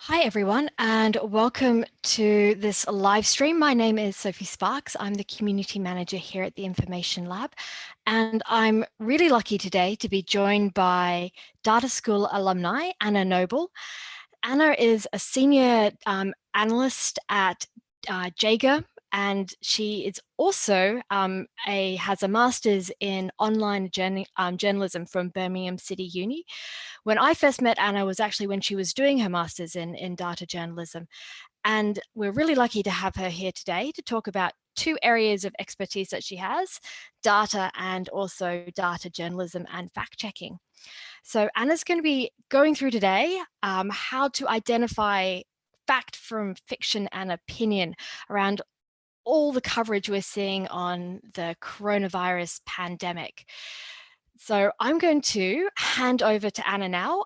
Hi everyone, and welcome to this live stream. My name is Sophie Sparks. I'm the Community Manager here at the Information Lab, and I'm really lucky today to be joined by Data School Alumni, Anna Nobel. Anna is a Senior Analyst at Jaeger, and she is also has a Master's in Online Journalism from Birmingham City Uni. When I first met Anna was actually when she was doing her master's in data journalism. And we're really lucky to have her here today to talk about two areas of expertise that she has, data and also data journalism and fact checking. So Anna's going to be going through today how to identify fact from fiction and opinion around all the coverage we're seeing on the coronavirus pandemic. So I'm going to hand over to Anna now.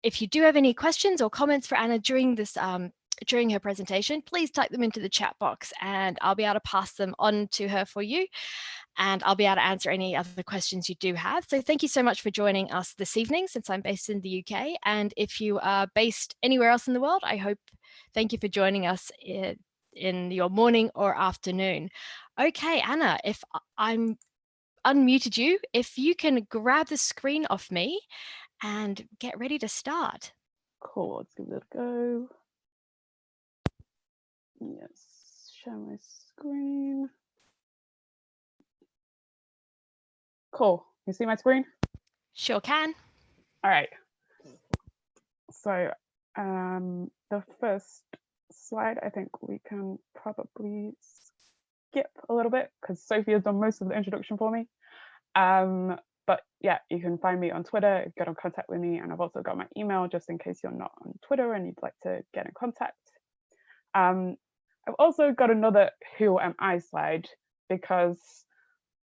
If you do have any questions or comments for Anna during this during her presentation, please type them into the chat box and I'll be able to pass them on to her for you. And I'll be able to answer any other questions you do have. So thank you so much for joining us this evening, since I'm based in the UK. And if you are based anywhere else in the world, thank you for joining us in your morning or afternoon. Okay, Anna, if I'm unmuted you, if you can grab the screen off me and get ready to start. Cool, let's give it a go. Yes, share my screen. Cool, you see my screen? Sure can. All right. So the first slide, I think we can probably skip a little bit because Sophie has done most of the introduction for me. But yeah, you can find me on Twitter, get in contact with me, and I've also got my email just in case you're not on Twitter and you'd like to get in contact. I've also got another who am I slide because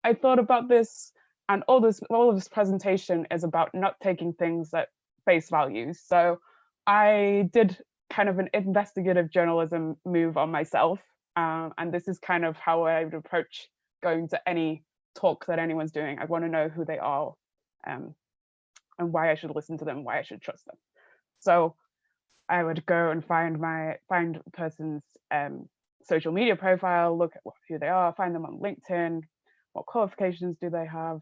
I thought about this, and all of this presentation is about not taking things at face value. So I did kind of an investigative journalism move on myself, and this is kind of how I would approach going to any talk that anyone's doing. I want to know who they are, and why I should listen to them, why I should trust them. So I would go and find a person's social media profile, look at who they are, find them on LinkedIn, what qualifications do they have,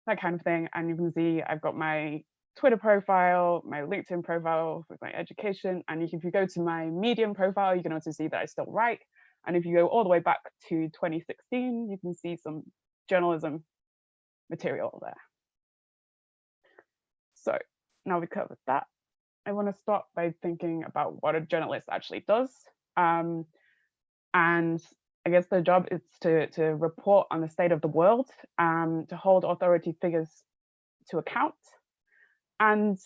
that kind of thing. And you can see I've got my Twitter profile, my LinkedIn profile with my education. And if you go to my Medium profile, you can also see that I still write. And if you go all the way back to 2016, you can see some journalism material there. So now we covered that. I want to start by thinking about what a journalist actually does. And I guess their job is to report on the state of the world, to hold authority figures to account. And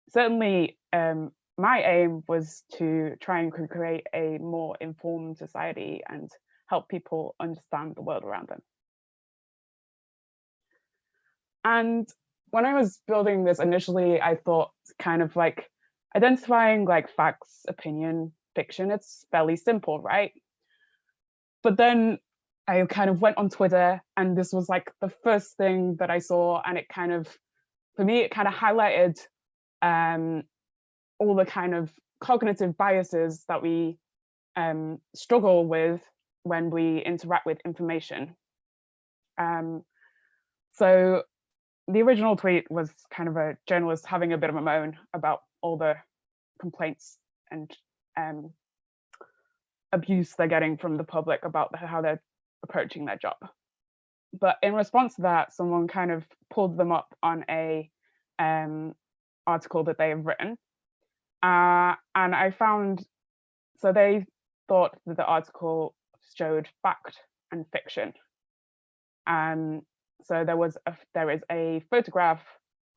certainly my aim was to try and create a more informed society and help people understand the world around them. And when I was building this initially, I thought kind of like identifying like facts, opinion, fiction, it's fairly simple, right? But then I kind of went on Twitter and this was like the first thing that I saw, and it kind of, for me, it kind of highlighted all the kind of cognitive biases that we struggle with when we interact with information. So the original tweet was kind of a journalist having a bit of a moan about all the complaints and abuse they're getting from the public about how they're approaching their job. But in response to that, someone kind of pulled them up on a article that they have written. And I found, so they thought that the article showed fact and fiction. So there is a photograph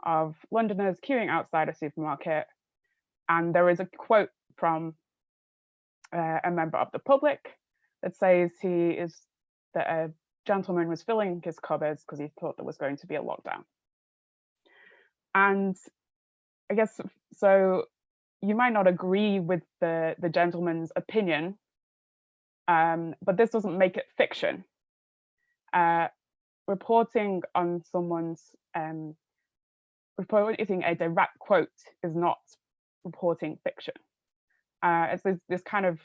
of Londoners queuing outside a supermarket, and there is a quote from a member of the public that says that a gentleman was filling his cupboards because he thought there was going to be a lockdown. And I guess, so you might not agree with the gentleman's opinion, but this doesn't make it fiction. Reporting on reporting a direct quote is not reporting fiction. It's this kind of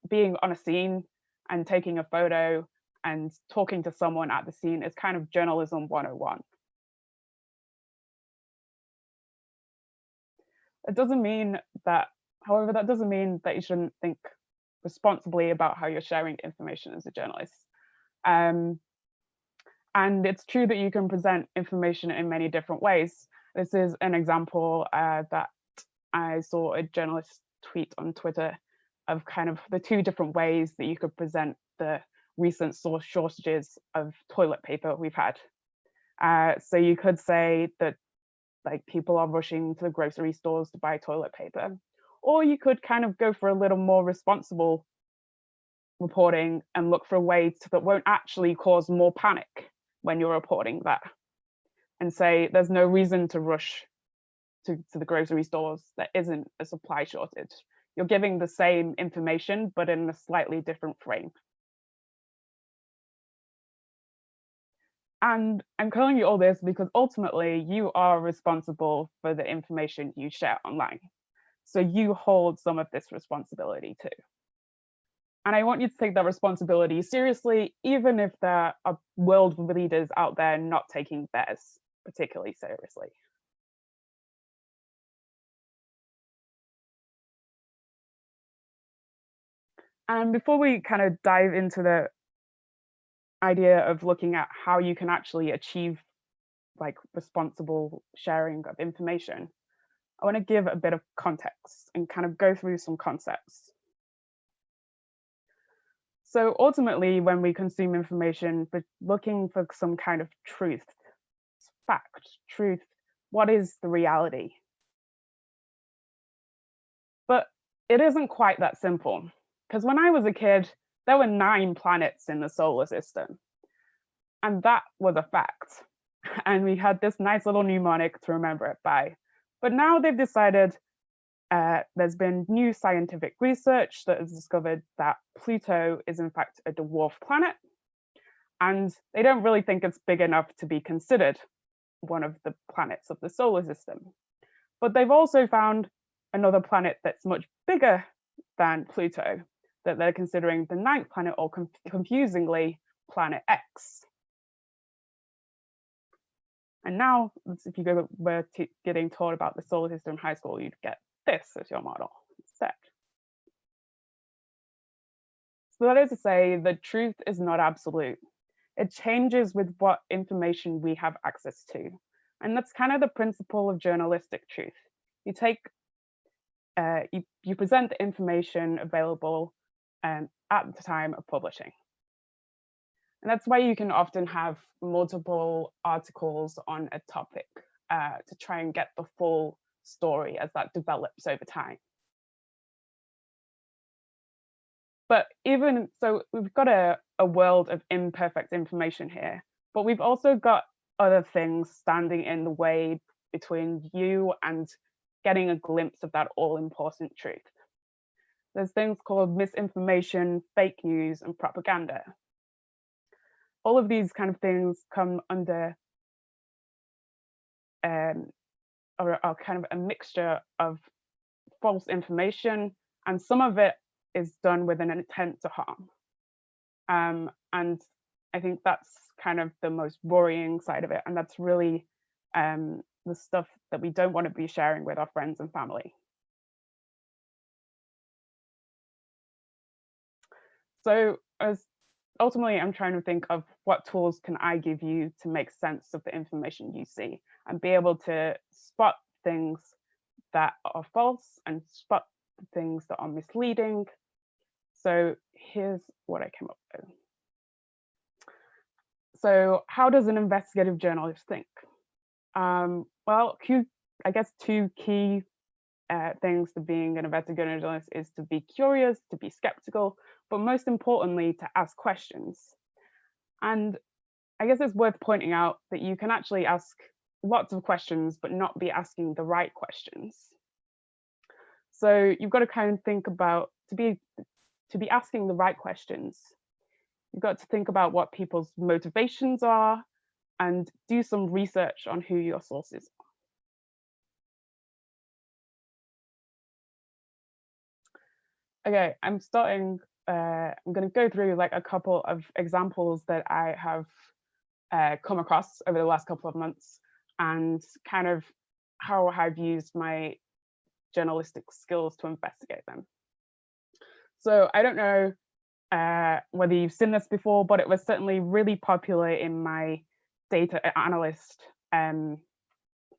being on a scene and taking a photo and talking to someone at the scene is kind of journalism 101. It doesn't mean that, however, that doesn't mean that you shouldn't think responsibly about how you're sharing information as a journalist. And it's true that you can present information in many different ways. This is an example that I saw a journalist tweet on Twitter of kind of the two different ways that you could present the recent source shortages of toilet paper we've had. So you could say that like people are rushing to the grocery stores to buy toilet paper, or you could kind of go for a little more responsible reporting and look for ways that won't actually cause more panic when you're reporting that, and say there's no reason to rush to the grocery stores. There isn't a supply shortage. You're giving the same information, but in a slightly different frame. And I'm telling you all this because ultimately you are responsible for the information you share online. So you hold some of this responsibility too. And I want you to take that responsibility seriously, even if there are world leaders out there not taking theirs particularly seriously. And before we kind of dive into the idea of looking at how you can actually achieve like responsible sharing of information, I want to give a bit of context and kind of go through some concepts. So ultimately, when we consume information, we're looking for some kind of truth, fact, truth. What is the reality? But it isn't quite that simple, because when I was a kid, there were 9 planets in the solar system, and that was a fact. And we had this nice little mnemonic to remember it by. But now they've decided there's been new scientific research that has discovered that Pluto is in fact a dwarf planet, and they don't really think it's big enough to be considered one of the planets of the solar system. But they've also found another planet that's much bigger than Pluto that they're considering the 9th planet, or confusingly, Planet X. And now, if you were getting taught about the solar system in high school, you'd get this as your model instead. So that is to say, the truth is not absolute. It changes with what information we have access to. And that's kind of the principle of journalistic truth. You take, you present the information available at the time of publishing. And that's why you can often have multiple articles on a topic to try and get the full story as that develops over time. But even so, we've got a world of imperfect information here, but we've also got other things standing in the way between you and getting a glimpse of that all-important truth. There's things called misinformation, fake news, and propaganda. All of these kind of things come under or are kind of a mixture of false information, and some of it is done with an intent to harm. And I think that's kind of the most worrying side of it, and that's really the stuff that we don't want to be sharing with our friends and family. So as ultimately, I'm trying to think of what tools can I give you to make sense of the information you see and be able to spot things that are false and spot things that are misleading. So here's what I came up with. So how does an investigative journalist think? Well, I guess 2 key things to being an investigative journalist is to be curious, to be skeptical, but most importantly, to ask questions. And I guess it's worth pointing out that you can actually ask lots of questions, but not be asking the right questions. So you've got to kind of think about, to be asking the right questions, you've got to think about what people's motivations are and do some research on who your sources are. Okay, I'm starting. I'm going to go through like a couple of examples that I have come across over the last couple of months, and kind of how I've used my journalistic skills to investigate them. So I don't know whether you've seen this before, but it was certainly really popular in my data analyst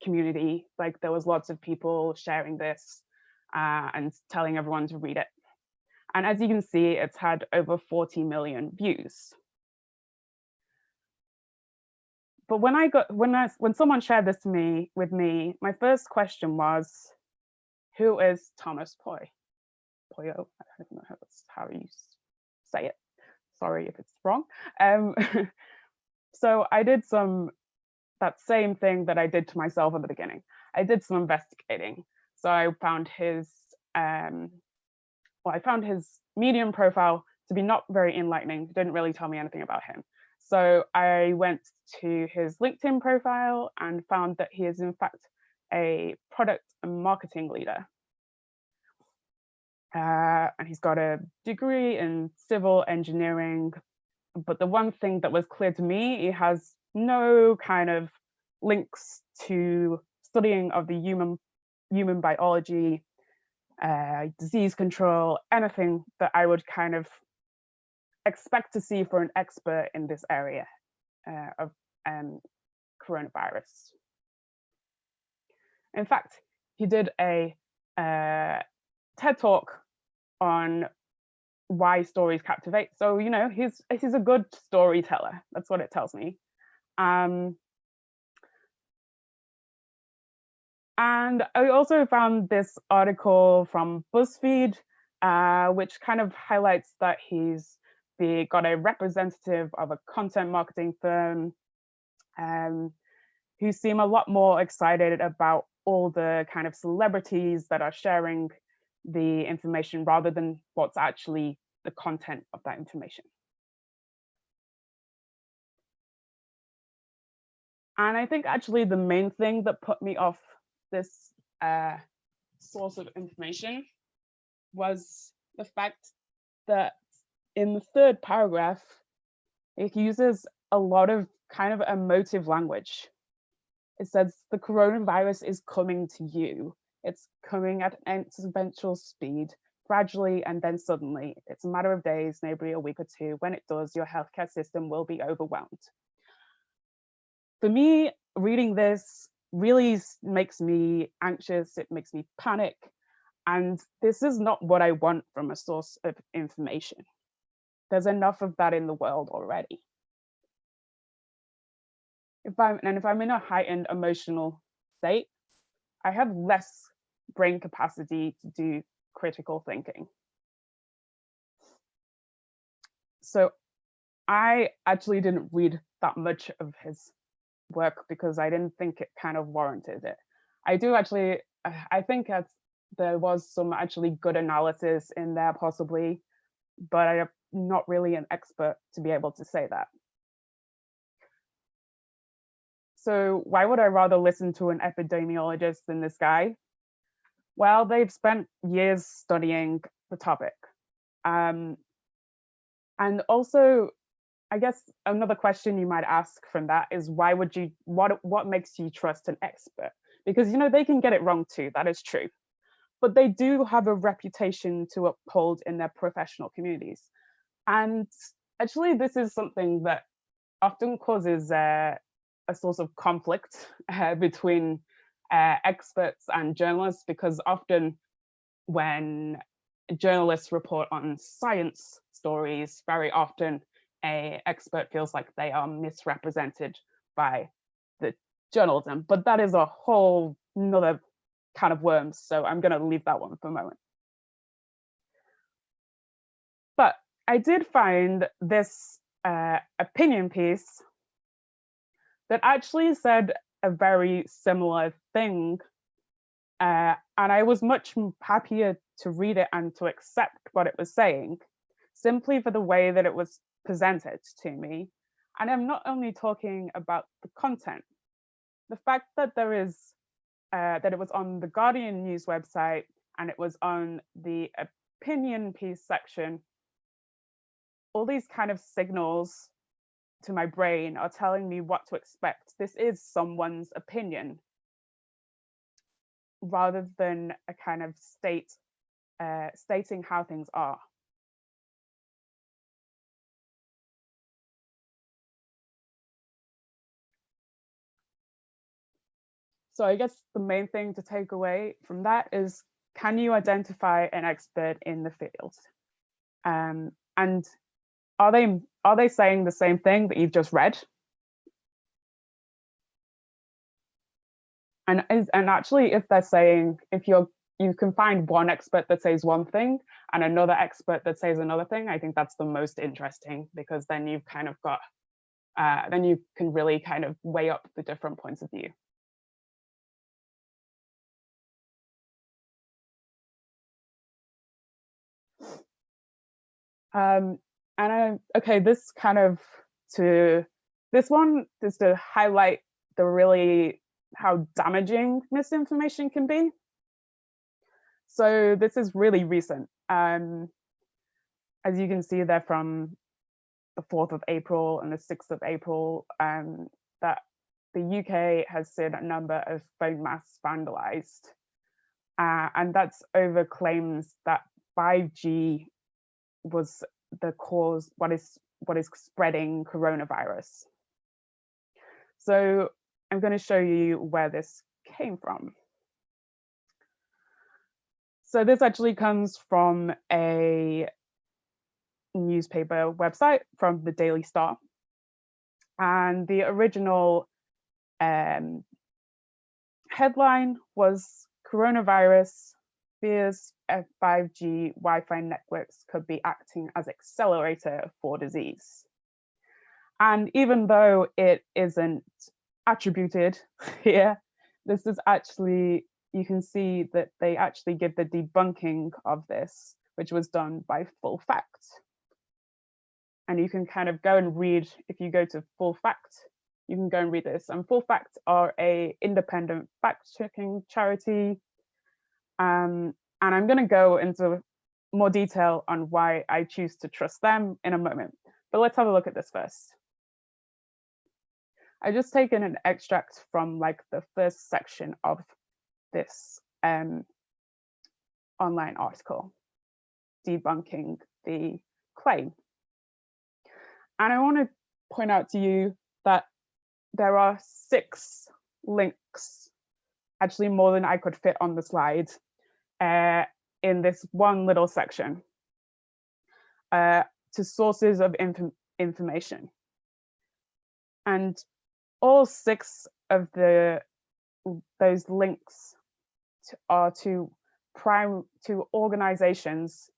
community. Like there was lots of people sharing this and telling everyone to read it. And as you can see, it's had over 40 million views. But when someone shared this with me, my first question was, who is Thomas Poyo? I don't know how you say it. Sorry if it's wrong. So I did that same thing that I did to myself at the beginning. I did some investigating. So I found his Medium profile to be not very enlightening. It didn't really tell me anything about him. So I went to his LinkedIn profile and found that he is in fact a product and marketing leader. And he's got a degree in civil engineering. But the one thing that was clear to me, he has no kind of links to studying of the human biology, disease control, anything that I would kind of expect to see for an expert in this area of coronavirus. In fact, he did a TED talk on why stories captivate. So, you know, he's a good storyteller. That's what it tells me. And I also found this article from BuzzFeed, which kind of highlights that he's got a representative of a content marketing firm who seem a lot more excited about all the kind of celebrities that are sharing the information rather than what's actually the content of that information. And I think actually the main thing that put me off this source of information was the fact that in the third paragraph, it uses a lot of kind of emotive language. It says the coronavirus is coming to you. It's coming at an exponential speed, gradually and then suddenly. It's a matter of days, maybe a week or two. When it does, your healthcare system will be overwhelmed. For me, reading this really makes me anxious. It makes me panic. And this is not what I want from a source of information. There's enough of that in the world already. If I'm in a heightened emotional state, I have less brain capacity to do critical thinking. So I actually didn't read that much of his work because I didn't think it kind of warranted it. I think that there was some actually good analysis in there possibly, but I'm not really an expert to be able to say that. So why would I rather listen to an epidemiologist than this guy? Well, they've spent years studying the topic. And also, I guess another question you might ask from that is what makes you trust an expert? Because, you know, they can get it wrong too, that is true. But they do have a reputation to uphold in their professional communities. And actually, this is something that often causes a source of conflict between experts and journalists, because often when journalists report on science stories, very often an expert feels like they are misrepresented by the journalism. But that is a whole nother kind of worms, so I'm going to leave that one for a moment. But I did find this opinion piece that actually said a very similar thing. And I was much happier to read it and to accept what it was saying, simply for the way that it was presented to me. And I'm not only talking about the content, the fact that that it was on the Guardian news website and it was on the opinion piece section, all these kind of signals to my brain are telling me what to expect. This is someone's opinion, rather than a kind of stating how things are. So I guess the main thing to take away from that is, can you identify an expert in the field? And are they saying the same thing that you've just read? And actually, if they're saying, if you can find one expert that says one thing and another expert that says another thing, I think that's the most interesting, because then you've kind of got, then you can really kind of weigh up the different points of view. Okay, this one is to highlight how damaging misinformation can be. So this is really recent. As you can see there, from the 4th of April and the 6th of April, that the UK has seen a number of phone masts vandalized. And that's over claims that 5G was the cause, what is spreading coronavirus. So I'm going to show you where this came from. So this actually comes from a newspaper website, from the Daily Star. And the original headline was "Coronavirus fears 5G Wi-Fi networks could be acting as accelerator for disease." And even though it isn't attributed here, this is actually, you can see that they actually give the debunking of this, which was done by Full Fact. And you can kind of go and read, if you go to Full Fact, you can go and read this. And Full Fact are an independent fact-checking charity. And I'm going to go into more detail on why I choose to trust them in a moment. But let's have a look at this first. I've just taken an extract from like the first section of this online article debunking the claim. And I want to point out to you that there are 6 links, actually more than I could fit on the slide, in this one little section, to sources of information. And all 6 of those links are to organizations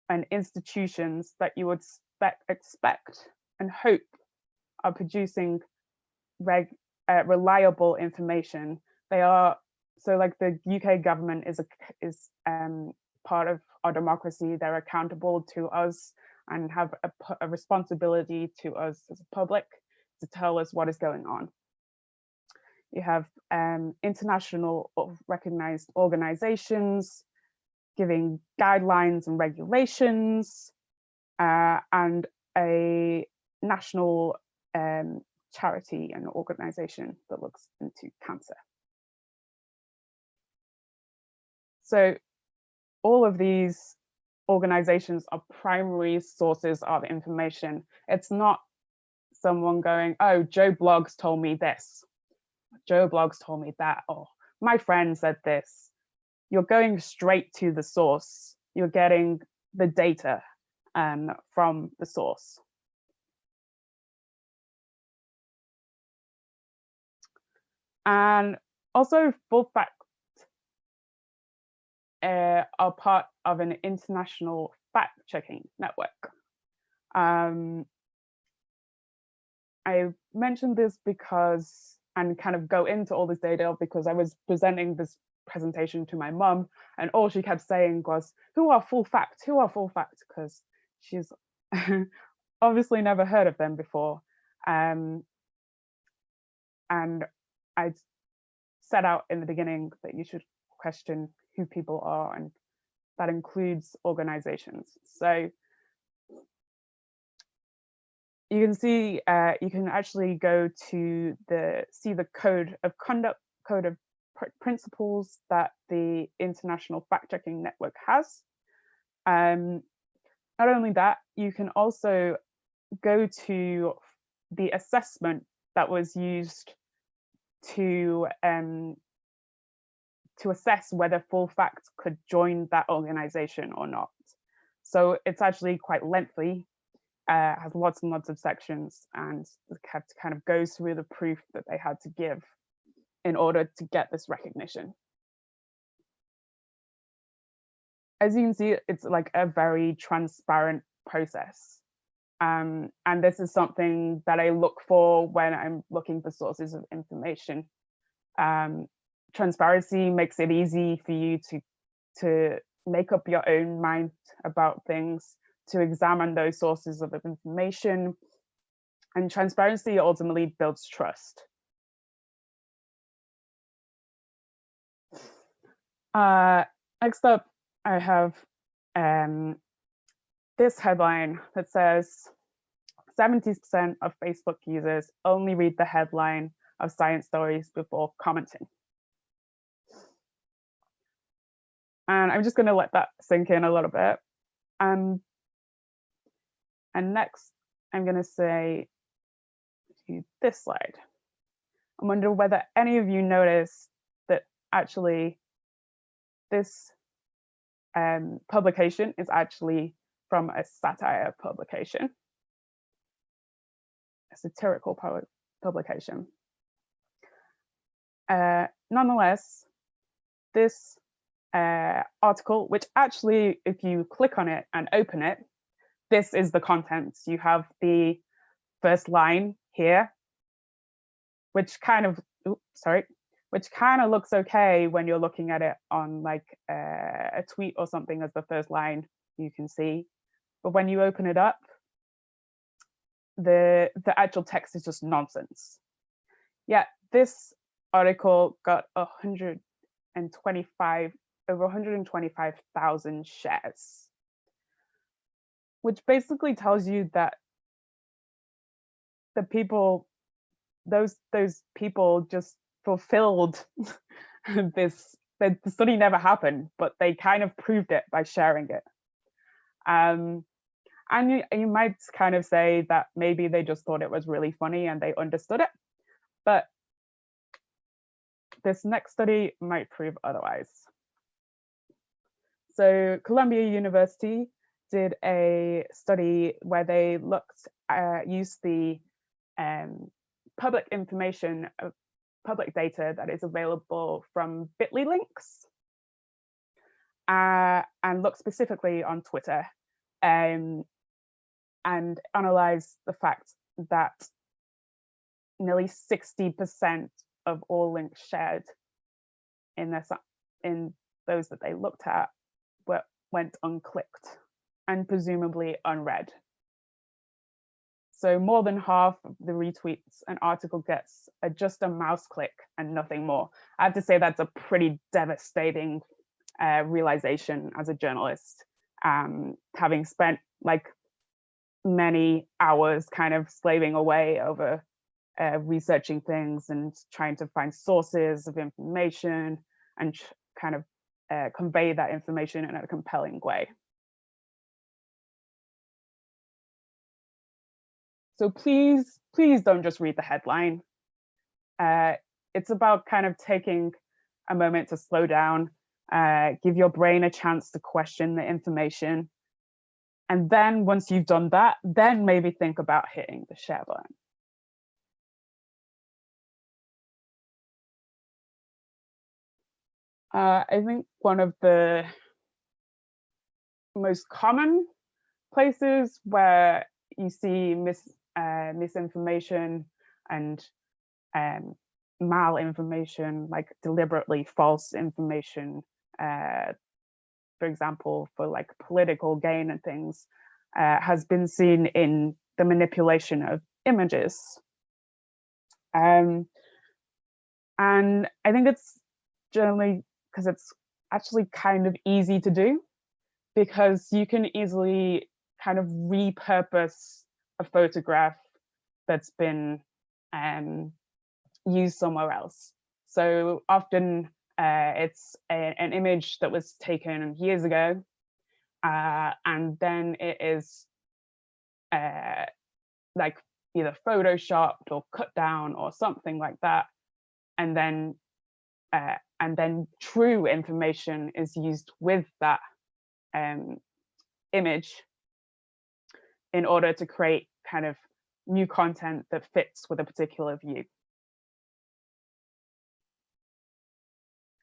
and institutions that you would expect and hope are producing reliable information. They are, so like the UK government is part of our democracy. They're accountable to us and have a responsibility to us as a public to tell us what is going on. You have international recognized organizations giving guidelines and regulations, and a national charity and organization that looks into cancer. So all of these organizations are primary sources of information. It's not someone going, "Oh, Joe Blogs told me this, Joe Blogs told me that, or my friend said this." You're going straight to the source. You're getting the data from the source. And also, Full Fact are part of an international fact-checking network. I mentioned this because, and kind of go into all this data because I was presenting this presentation to my mum, and all she kept saying was, "Who are Full Fact? Who are Full Fact?" Because she's obviously never heard of them before. And I set out in the beginning that you should question who people are and that includes organizations. So you can see, you can actually go to see the code of conduct, code of principles that the International Fact-Checking Network has. Not only that, you can also go to the assessment that was used to assess whether Full Fact could join that organization or not. So it's actually quite lengthy, has lots and lots of sections, and kind of goes through the proof that they had to give in order to get this recognition. As you can see, it's like a very transparent process. And this is something that I look for when I'm looking for sources of information. Transparency makes it easy for you to make up your own mind about things, to examine those sources of information, and transparency ultimately builds trust. Next up, I have this headline that says 70% of Facebook users only read the headline of science stories before commenting. And I'm just going to let that sink in a little bit. And next, I'm going to say to this slide. I wonder whether any of you noticed that actually this publication is actually from a satire publication, a satirical publication. Nonetheless, this article, which actually, if you click on it and open it, this is the contents. You have the first line here, which kind of, which kind of looks okay when you're looking at it on like a tweet or something as the first line you can see. But when you open it up, the actual text is just nonsense. Yet this article got over 125,000 shares, which basically tells you that the people, those people just fulfilled this. The study never happened, but they kind of proved it by sharing it. And you might kind of say that maybe they just thought it was really funny and they understood it, but this next study might prove otherwise. So Columbia University did a study where they used the public information, public data that is available from bit.ly links, and looked specifically on Twitter, and analyzed the fact that nearly 60% of all links shared in those that they looked at went unclicked and presumably unread. So more than half of the retweets an article gets are just a mouse click and nothing more. I have to say that's a pretty devastating realization as a journalist, having spent like many hours kind of slaving away over researching things and trying to find sources of information and kind of convey that information in a compelling way. So please don't just read the headline. It's about kind of taking a moment to slow down, give your brain a chance to question the information. And then once you've done that, then maybe think about hitting the share button. I think one of the most common places where you see misinformation and malinformation, like deliberately false information, for example, for like political gain and things, has been seen in the manipulation of images. And I think it's generally because it's actually kind of easy to do. because you can easily kind of repurpose a photograph that's been used somewhere else. So often it's an image that was taken years ago, and then it is like either photoshopped or cut down or something like that, and then true information is used with that image in order to create kind of new content that fits with a particular view.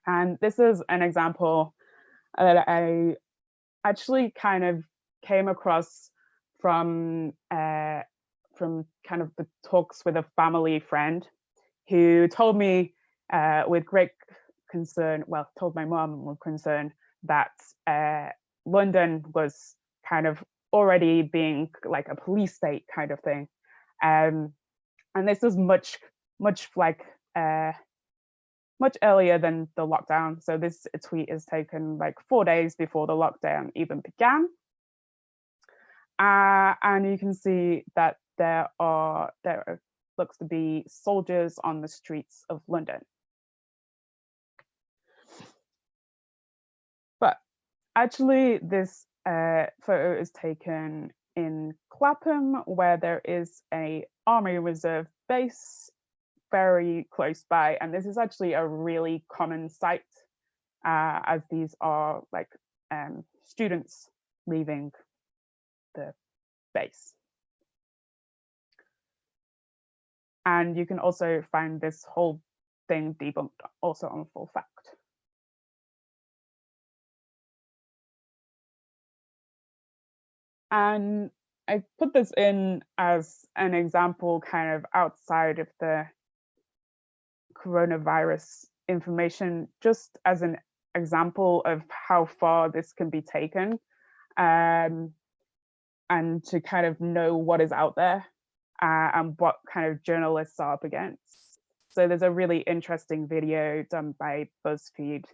And this is an example that I actually kind of came across from kind of the talks with a family friend who told me with great concern, well, told my mom with concern that London was kind of already being like a police state kind of thing. And this was much earlier than the lockdown. So this tweet is taken like 4 days before the lockdown even began. And you can see that there looks to be soldiers on the streets of London. But actually, this photo is taken in Clapham, where there is a Army Reserve base very close by, and this is actually a really common sight, as these are like students leaving the base. And you can also find this whole thing debunked also on Full Fact. And I put this in as an example kind of outside of the coronavirus information, just as an example of how far this can be taken, and to kind of know what is out there and what kind of journalists are up against. So there's a really interesting video done by BuzzFeed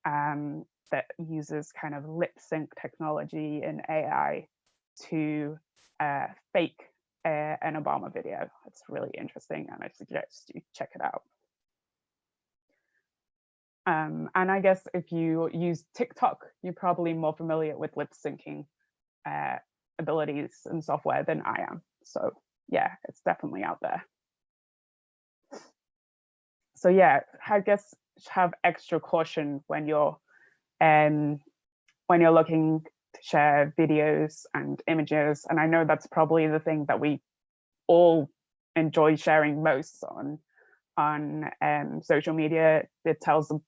that uses kind of lip sync technology and AI to fake an Obama video. It's really interesting, and I suggest you check it out. And I guess if you use TikTok, you're probably more familiar with lip syncing abilities and software than I am. So yeah, it's definitely out there. So yeah, I guess have extra caution when you're looking to share videos and images. And I know that's probably the thing that we all enjoy sharing most on social media. It tells a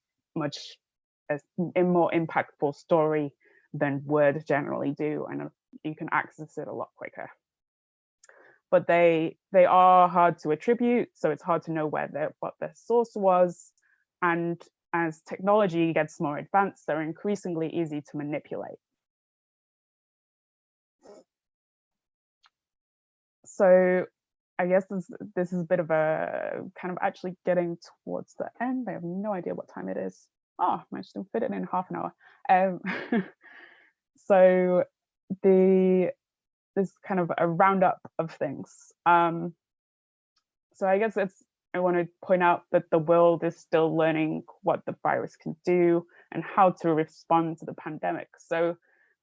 more impactful story than words generally do, and you can access it a lot quicker. But they are hard to attribute, so it's hard to know what their source was. And as technology gets more advanced, they're increasingly easy to manipulate. So I guess this is a bit of a kind of actually getting towards the end. I have no idea what time it is. Oh, I managed to fit it in half an hour. So this kind of a roundup of things. So I guess I want to point out that the world is still learning what the virus can do and how to respond to the pandemic. So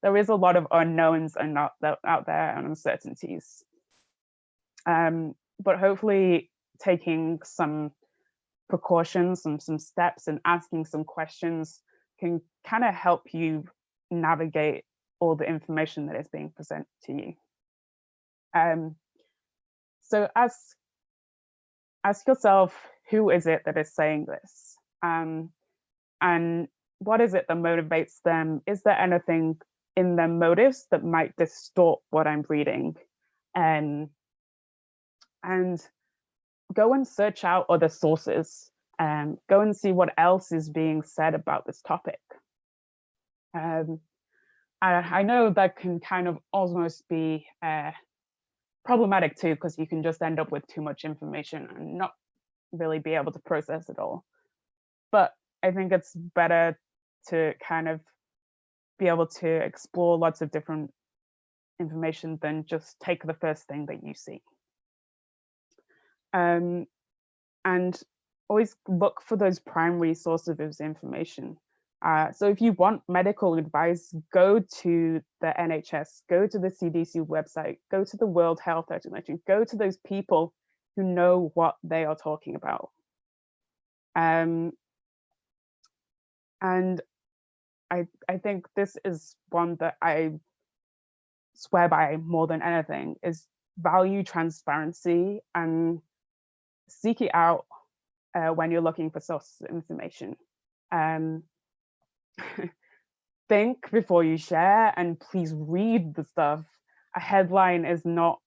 there is a lot of unknowns and out there and uncertainties. But hopefully taking some precautions and some steps and asking some questions can kind of help you navigate all the information that is being presented to you. So ask yourself, who is it that is saying this? And what is it that motivates them? Is there anything in their motives that might distort what I'm reading? And go and search out other sources, go and see what else is being said about this topic. I know that can kind of almost be problematic too, because you can just end up with too much information and not really be able to process it all. But I think it's better to kind of be able to explore lots of different information than just take the first thing that you see. And always look for those primary sources of information. So if you want medical advice, go to the NHS, go to the CDC website, go to the World Health Organization, go to those people who know what they are talking about. And I think this is one that I swear by more than anything, is value transparency and seek it out when you're looking for sources of information. Think before you share, and please read the stuff. A headline is not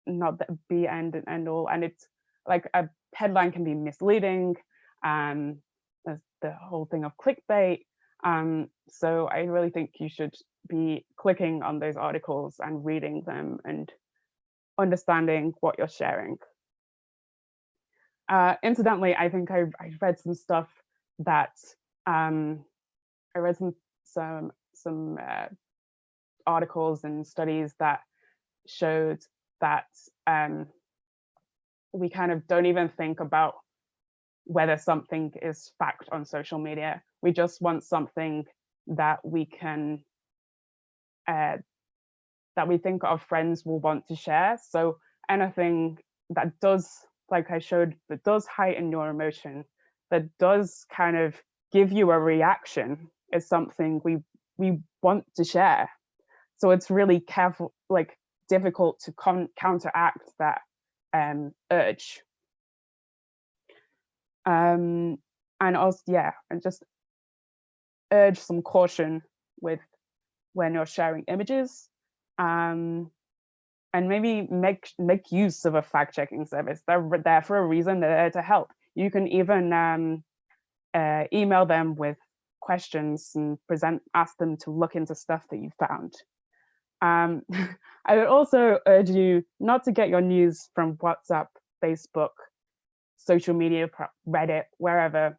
the be end all, and it's like a headline can be misleading. There's the whole thing of clickbait. So I really think you should be clicking on those articles and reading them and understanding what you're sharing. Incidentally, I think I read some stuff that I read some articles and studies that showed that we kind of don't even think about whether something is fact on social media. We just want something that we can that we think our friends will want to share. So anything that does, like I showed, that does heighten your emotion, that does kind of give you a reaction, is something we want to share. So it's really careful, like difficult to counteract that urge. And also, yeah, and just urge some caution with when you're sharing images, and maybe make use of a fact-checking service. They're there for a reason. They're there to help. You can even email them with questions and ask them to look into stuff that you found. I would also urge you not to get your news from WhatsApp, Facebook, social media, Reddit, wherever.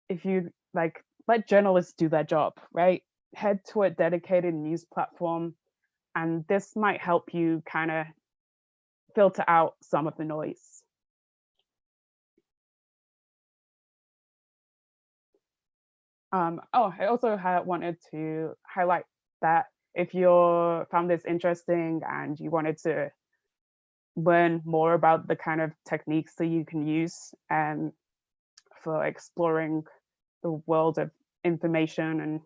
If you like, let journalists do their job, right? Head to a dedicated news platform, and this might help you kind of filter out some of the noise. I also wanted to highlight that if you found this interesting and you wanted to learn more about the kind of techniques that you can use for exploring the world of information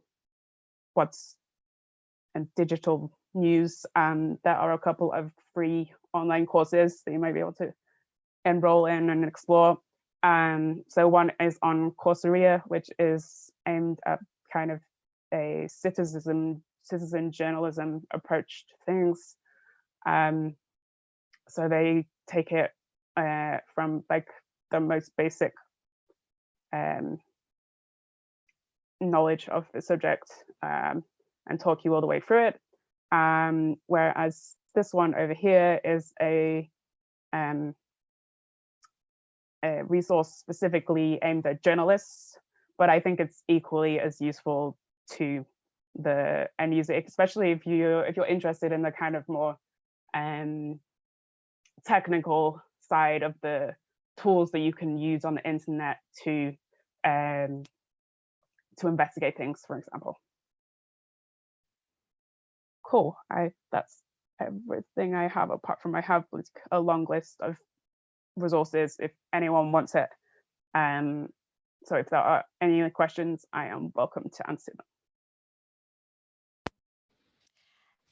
and digital news, there are a couple of free online courses that you might be able to enroll in and explore. So one is on Coursera, which is aimed at kind of a citizen journalism approach to things. So they take it from like the most basic knowledge of the subject and talk you all the way through it. Whereas this one over here is a resource specifically aimed at journalists, but I think it's equally as useful to the end user, especially if you're interested in the kind of more technical side of the tools that you can use on the internet to investigate things, for example. Cool. That's everything I have, apart from I have a long list of resources if anyone wants it. So if there are any questions, I am welcome to answer them.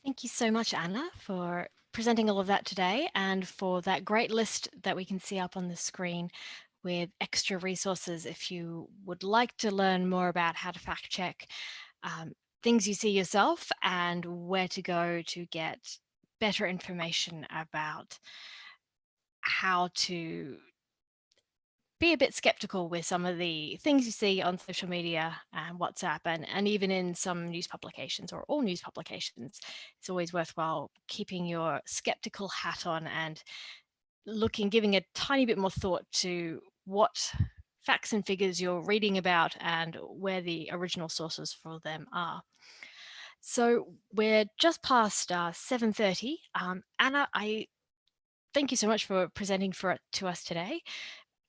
Thank you so much, Anna, for presenting all of that today and for that great list that we can see up on the screen with extra resources if you would like to learn more about how to fact check things you see yourself and where to go to get better information about how to be a bit skeptical with some of the things you see on social media and WhatsApp and even in some news publications or all news publications. It's always worthwhile keeping your skeptical hat on and giving a tiny bit more thought to what facts and figures you're reading about and where the original sources for them are. So we're just past 7:30. Anna, I thank you so much for presenting to us today.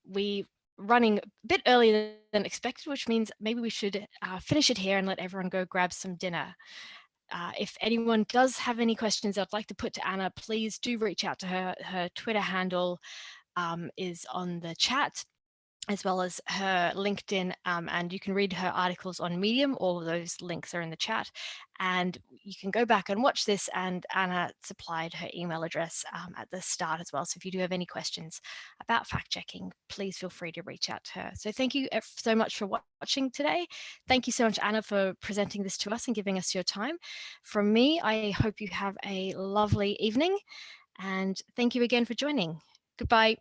We running a bit earlier than expected, which means maybe we should finish it here and let everyone go grab some dinner. If anyone does have any questions I'd like to put to Anna, please do reach out to her. Her Twitter handle is on the chat, as well as her LinkedIn, and you can read her articles on Medium. All of those links are in the chat, and you can go back and watch this, and Anna supplied her email address at the start as well. So if you do have any questions about fact checking, please feel free to reach out to her. So thank you so much for watching today. Thank you so much, Anna, for presenting this to us and giving us your time. From me, I hope you have a lovely evening, and thank you again for joining. Goodbye.